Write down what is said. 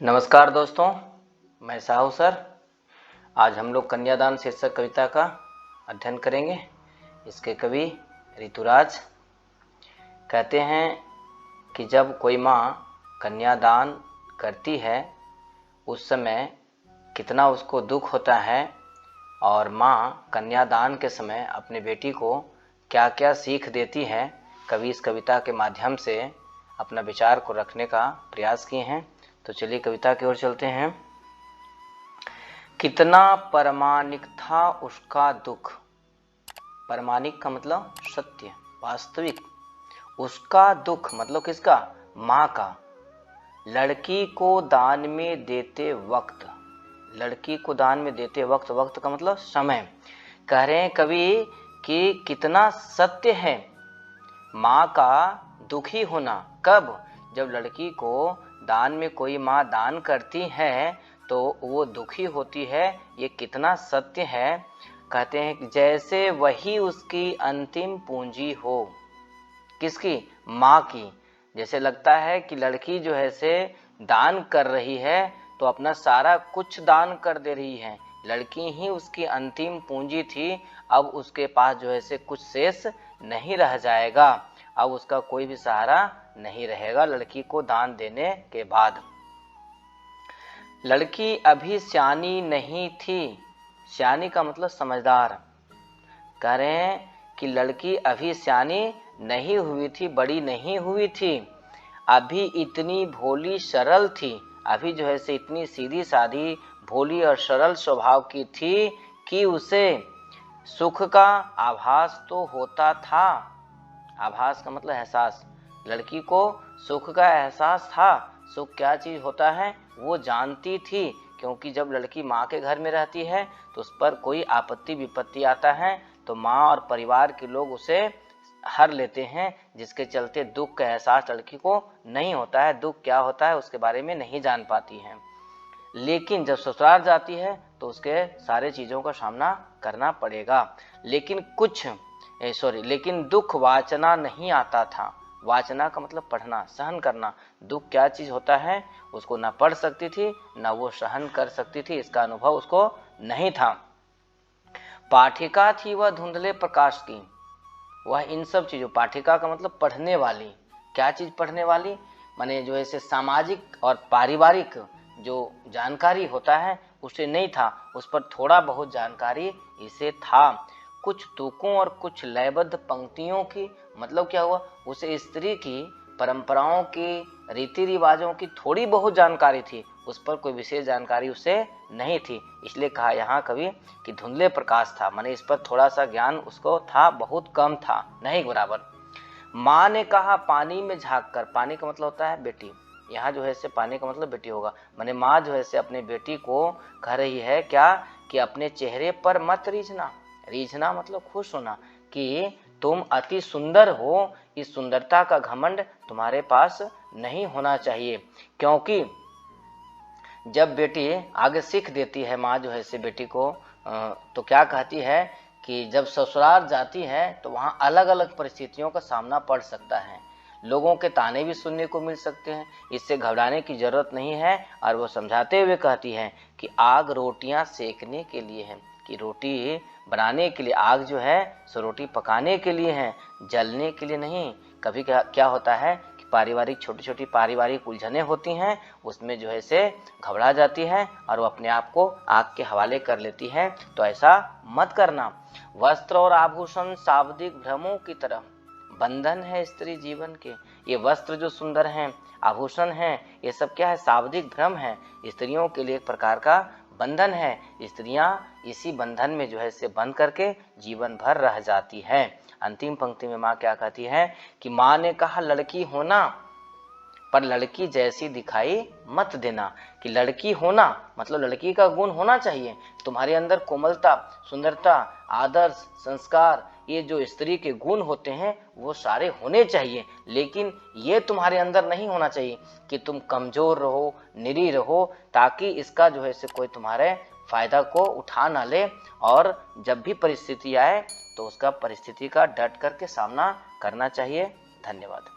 नमस्कार दोस्तों, मैं साहू सर। आज हम लोग कन्यादान शीर्षक कविता का अध्ययन करेंगे। इसके कवि ऋतुराज कहते हैं कि जब कोई माँ कन्यादान करती है उस समय कितना उसको दुख होता है और माँ कन्यादान के समय अपनी बेटी को क्या क्या सीख देती है। कवि इस कविता के माध्यम से अपना विचार को रखने का प्रयास किए हैं। तो चलिए कविता की ओर चलते हैं। कितना परमाणिक था उसका दुख। परमाणिक का मतलब सत्य, वास्तविक। उसका दुख मतलब किसका? माँ का। लड़की को दान में देते वक्त, लड़की को दान में देते वक्त, वक्त का मतलब समय। कह रहे हैं कवि कि कितना सत्य है माँ का दुखी होना। कब? जब लड़की को दान में कोई माँ दान करती है तो वो दुखी होती है। ये कितना सत्य है। कहते हैं कि जैसे वही उसकी अंतिम पूंजी हो। किसकी? माँ की। जैसे लगता है कि लड़की जो है से दान कर रही है तो अपना सारा कुछ दान कर दे रही है। लड़की ही उसकी अंतिम पूंजी थी। अब उसके पास जो है से कुछ शेष नहीं रह जाएगा। अब उसका कोई भी सहारा नहीं रहेगा लड़की को दान देने के बाद। लड़की अभी सियानी नहीं थी। सियानी का मतलब समझदार। कह रहे हैं कि लड़की अभी सियानी नहीं हुई थी, बड़ी नहीं हुई थी। अभी इतनी भोली सरल थी। अभी जो है से इतनी सीधी सादी, भोली और सरल स्वभाव की थी कि उसे सुख का आभास तो होता था। आभास का मतलब एहसास। लड़की को सुख का एहसास था। सुख क्या चीज होता है वो जानती थी, क्योंकि जब लड़की माँ के घर में रहती है तो उस पर कोई आपत्ति विपत्ति आता है तो माँ और परिवार के लोग उसे हर लेते हैं, जिसके चलते दुख का एहसास लड़की को नहीं होता है। दुख क्या होता है उसके बारे में नहीं जान पाती है। लेकिन जब ससुराल जाती है तो उसके सारे चीजों का सामना करना पड़ेगा। लेकिन दुख वाचना नहीं आता था। वाचना का मतलब पढ़ना, सहन करना। दुख क्या चीज होता है उसको ना पढ़ सकती थी ना वो सहन कर सकती थी। इसका अनुभव उसको नहीं था। पाठिका थी वह धुंधले प्रकाश की। वह इन सब चीजों, पाठिका का मतलब पढ़ने वाली। क्या चीज पढ़ने वाली? माने जो ऐसे सामाजिक और पारिवारिक जो जानकारी होता है उसे नहीं था, उस पर थोड़ा बहुत जानकारी इसे था। कुछ तुकों और कुछ लयबद्ध पंक्तियों की, मतलब क्या हुआ, उसे स्त्री की परंपराओं की, रीति रिवाजों की थोड़ी बहुत जानकारी थी, उस पर कोई विशेष जानकारी उसे नहीं थी। इसलिए कहा यहाँ कवि कि धुंधले प्रकाश था, माने इस पर थोड़ा सा ज्ञान उसको था, बहुत कम था, नहीं बराबर। माँ ने कहा पानी में झाँक कर। पानी का मतलब होता है बेटी। यहाँ जो है से पानी का मतलब बेटी होगा। माने माँ जो है से अपने बेटी को कह रही है क्या कि अपने चेहरे पर मत रीझना। रीझना मतलब खुश होना कि तुम अति सुंदर हो। इस सुंदरता का घमंड तुम्हारे पास नहीं होना चाहिए। क्योंकि जब बेटी आगे सीख देती है माँ जो है से बेटी को, तो क्या कहती है कि जब ससुराल जाती है तो वहाँ अलग अलग परिस्थितियों का सामना पड़ सकता है। लोगों के ताने भी सुनने को मिल सकते हैं। इससे घबराने की जरूरत नहीं है। और वो समझाते हुए कहती है कि आग रोटियां सेकने के लिए है, कि रोटी बनाने के लिए आग जो है सो रोटी पकाने के लिए है, जलने के लिए नहीं। कभी क्या होता है कि पारिवारिक छोटी छोटी पारिवारिक उलझनें होती हैं, उसमें जो है से घबरा जाती है और वो अपने आप को आग के हवाले कर लेती है। तो ऐसा मत करना। वस्त्र और आभूषण शाब्दिक भ्रमों की तरह बंधन है स्त्री जीवन के। ये वस्त्र जो सुंदर हैं, आभूषण हैं, ये सब क्या है? शाब्दिक भ्रम है। स्त्रियों के लिए एक प्रकार का बंधन है। स्त्रियां इसी बंधन में जो है से बंध करके जीवन भर रह जाती है। अंतिम पंक्ति में माँ क्या कहती है कि माँ ने कहा लड़की होना पर लड़की जैसी दिखाई मत देना। कि लड़की होना मतलब लड़की का गुण होना चाहिए। तुम्हारे अंदर कोमलता, सुंदरता, आदर्श, संस्कार, ये जो स्त्री के गुण होते हैं वो सारे होने चाहिए। लेकिन ये तुम्हारे अंदर नहीं होना चाहिए कि तुम कमजोर रहो, निरी रहो, ताकि इसका जो है से कोई तुम्हारे फायदा को उठा ना ले। और जब भी परिस्थिति आए तो उसका परिस्थिति का डट करके सामना करना चाहिए। धन्यवाद।